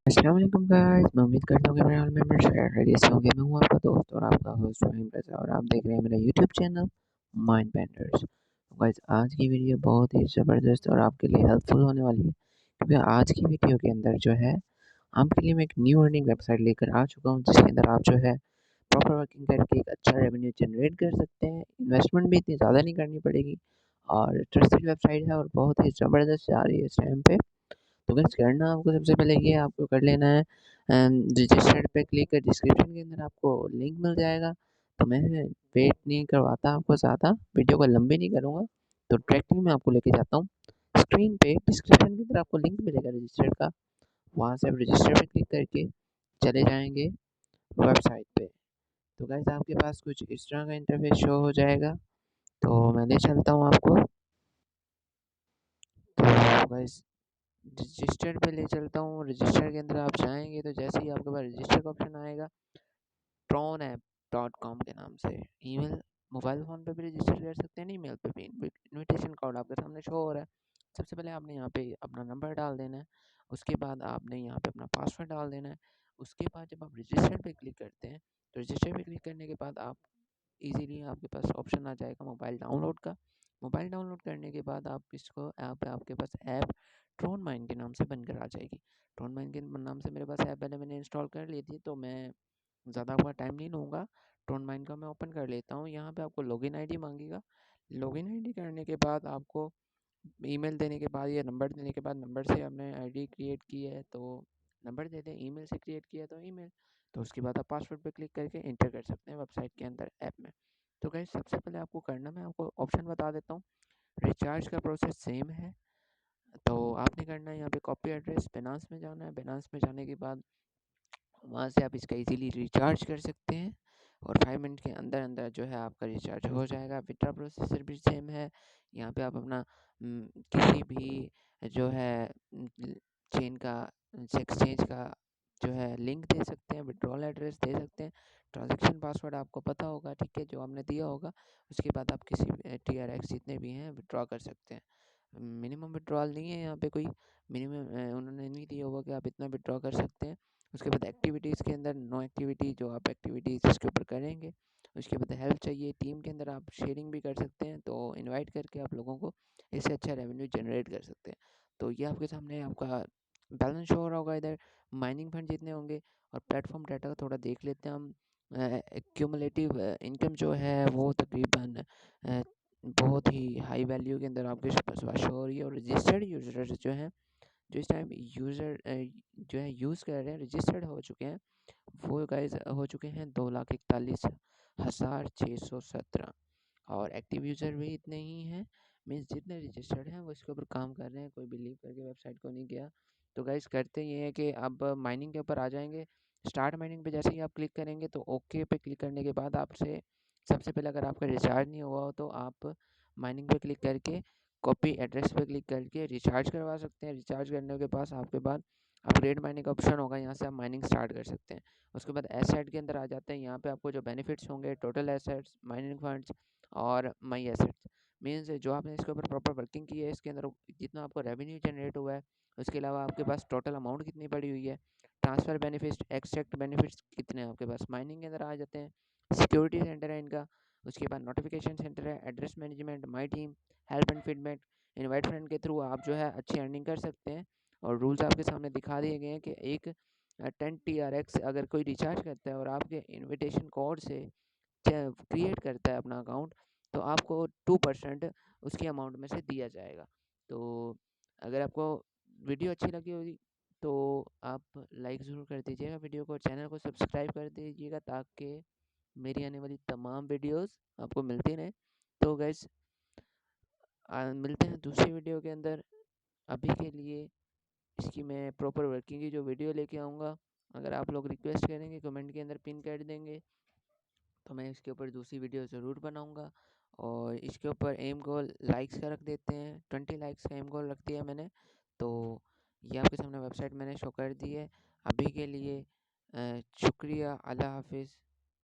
अस्सलाम वालेकुम गाइस, मैं उम्मीद करता हूँ कि मेरे हाल मेंबर्स खैरियत से होंगे। मैं हूँ आपका दोस्त और आपका होस्ट रहीम रज़ा और आप देख रहे हैं मेरा यूट्यूब चैनल माइंड बेंडर्स। तो गाइस आज की वीडियो बहुत ही ज़बरदस्त और आपके लिए हेल्पफुल होने वाली है, क्योंकि आज की वीडियो के अंदर जो है आपके लिए मैं एक न्यू अर्निंग वेबसाइट लेकर आ चुका हूँ, जिसके अंदर आप जो है प्रॉपर वर्किंग करके एक अच्छा रेवेन्यू जनरेट कर सकते हैं। इन्वेस्टमेंट भी इतनी ज़्यादा नहीं करनी पड़ेगी और ट्रस्टेड वेबसाइट है और बहुत ही ज़बरदस्त जा रही है इस टाइम पे। तो गाइस करना आपको सबसे पहले ये आपको कर लेना है रजिस्टर्ड पे क्लिक कर, डिस्क्रिप्शन के अंदर आपको लिंक मिल जाएगा। तो मैं वेट नहीं करवाता आपको ज़्यादा, वीडियो को लंबी नहीं करूँगा, तो डायरेक्टली मैं आपको लेके जाता हूँ स्क्रीन पे। डिस्क्रिप्शन के अंदर आपको लिंक मिलेगा रजिस्टर्ड का, वहाँ से आप रजिस्टर पे क्लिक करके चले जाएंगे वेबसाइट पे। तो गाइस आपके पास कुछ इस तरह का इंटरफेस शो हो जाएगा। तो मैं ले चलता हूँ आपको। तो गाइस रजिस्टर पे ले चलता हूँ। रजिस्टर के अंदर आप जाएंगे तो जैसे ही आपके पास रजिस्टर का ऑप्शन आएगा, Tronapp.com के नाम से ईमेल, मोबाइल फ़ोन पे भी रजिस्टर कर सकते हैं, ईमेल पे भी। इनविटेशन कोड आपके सामने शो हो रहा है। सबसे पहले आपने यहाँ पे अपना नंबर डाल देना है, उसके बाद आपने यहाँ पे अपना पासवर्ड डाल देना है। उसके बाद जब आप रजिस्टर पे क्लिक करते हैं, तो रजिस्टर पे क्लिक करने के बाद आप इजीली आपके पास ऑप्शन आ जाएगा मोबाइल डाउनलोड का। मोबाइल डाउनलोड करने के बाद आप इसको ऐप आपके पास ऐप ट्रॉन माइन के नाम से बनकर आ जाएगी। ट्रॉन माइन के नाम से मेरे पास ऐप पहले मैंने इंस्टॉल कर ली थी, तो मैं ज़्यादा आपका टाइम नहीं लूँगा। ट्रॉन माइन का मैं ओपन कर लेता हूँ। यहाँ पे आपको लॉगिन आईडी मांगेगा। लॉगिन आईडी करने के बाद आपको ईमेल देने के बाद या नंबर देने के बाद, नंबर से आपने आईडी क्रिएट की है तो नंबर दे दें, ईमेल से क्रिएट किया तो ईमेल। तो उसके बाद आप पासवर्ड पे क्लिक करके एंटर कर सकते हैं वेबसाइट के अंदर ऐप में। तो गाइस सबसे पहले आपको करना, मैं आपको ऑप्शन बता देता हूँ। रिचार्ज का प्रोसेस सेम है। तो आपने करना है यहाँ पे कॉपी एड्रेस, बाइनेंस में जाना है। बाइनेंस में जाने के बाद वहाँ से आप इसका इजीली रिचार्ज कर सकते हैं और 5 मिनट के अंदर अंदर जो है आपका रिचार्ज हो जाएगा। विड्रॉ प्रोसेसर भी सेम है। यहाँ पे आप अपना किसी भी जो है चेन का एक्सचेंज का जो है लिंक दे सकते हैं, विड्रॉल एड्रेस दे सकते हैं, ट्रांजैक्शन पासवर्ड आपको पता होगा, ठीक है, जो आपने दिया होगा। उसके बाद आप किसी TRX जितने भी हैं विड्रॉ कर सकते हैं। मिनिमम विड्रॉल नहीं है यहाँ पे कोई, मिनिमम उन्होंने नहीं दिया होगा कि आप इतना विड्रॉ कर सकते हैं। उसके बाद एक्टिविटीज़ के अंदर नो एक्टिविटी, जो आप एक्टिविटीज़ इसके ऊपर करेंगे। उसके बाद हेल्प चाहिए, टीम के अंदर आप शेयरिंग भी कर सकते हैं, तो इनवाइट करके आप लोगों को इससे अच्छा रेवेन्यू जनरेट कर सकते हैं। तो ये आपके सामने आपका बैलेंस शो हो रहा होगा इधर, माइनिंग फंड जितने होंगे। और प्लेटफॉर्म डाटा का थोड़ा देख लेते हैं हम। क्यूमुलेटिव इनकम जो है वो तकरीबन बहुत ही हाई वैल्यू के अंदर आपके पास शो हो रही है। और रजिस्टर्ड यूजर्स जो हैं, जो इस टाइम यूज़र जो है यूज़ कर रहे हैं, रजिस्टर्ड हो चुके हैं, वो गाइस हो चुके हैं 2,41,617। और एक्टिव यूज़र भी इतने ही हैं, मीन्स जितने रजिस्टर्ड हैं वो इसके ऊपर काम कर रहे हैं, कोई भी लीव करके वेबसाइट को नहीं गया। तो गाइस करते ये है कि अब माइनिंग के ऊपर आ जाएंगे। स्टार्ट माइनिंग पे जैसे ही आप क्लिक करेंगे तो ओके पे क्लिक करने के बाद आपसे सबसे पहले, अगर आपका रिचार्ज नहीं हुआ हो तो आप माइनिंग पे क्लिक करके कॉपी एड्रेस पे क्लिक करके रिचार्ज करवा सकते हैं। रिचार्ज करने के पास आपके बाद अपग्रेड माइनिंग का ऑप्शन होगा, यहाँ से आप माइनिंग स्टार्ट कर सकते हैं। उसके बाद एसेट के अंदर आ जाते हैं। यहाँ पे आपको जो बेनिफिट्स होंगे, टोटल एसेट्स, माइनिंग फंड्स और माई एसेट्स, मीन्स जो आपने इसके ऊपर प्रॉपर वर्किंग की है, इसके अंदर जितना आपको रेवेन्यू जनरेट हुआ है, उसके अलावा आपके पास टोटल अमाउंट कितनी पड़ी हुई है, ट्रांसफ़र बेनिफिट्स, एक्सट्रैक्ट बेनिफिट्स कितने हैं आपके पास, माइनिंग के अंदर आ जाते हैं। सिक्योरिटी सेंटर है इनका। उसके बाद नोटिफिकेशन सेंटर है, address management, my team, help and feedback. Invite friend के थ्रू आप जो है अच्छी अर्निंग कर सकते हैं। और रूल्स आपके सामने दिखा दिए गए हैं कि एक 10 TRX अगर कोई रिचार्ज करता है और आपके इनविटेशन कोड से क्रिएट करता है अपना अकाउंट, तो आपको 2% उसकी अमाउंट में से दिया जाएगा। तो अगर आपको वीडियो अच्छी लगी होगी तो आप लाइक ज़रूर कर दीजिएगा वीडियो को, चैनल को सब्सक्राइब कर दीजिएगा, ताकि मेरी आने वाली तमाम वीडियोस आपको मिलती रहें। तो गैस मिलते हैं दूसरी वीडियो के अंदर। अभी के लिए इसकी मैं प्रॉपर वर्किंग की जो वीडियो लेके आऊँगा, अगर आप लोग रिक्वेस्ट करेंगे कमेंट के अंदर पिन कर देंगे, तो मैं इसके ऊपर दूसरी वीडियो ज़रूर बनाऊँगा। और इसके ऊपर एम गोल लाइक्स का रख देते हैं, 20 लाइक्स का एम गोल रख दिया मैंने। तो ये आपके सामने वेबसाइट मैंने शो कर दी है। अभी के लिए शुक्रिया, अल्लाह हाफिज़।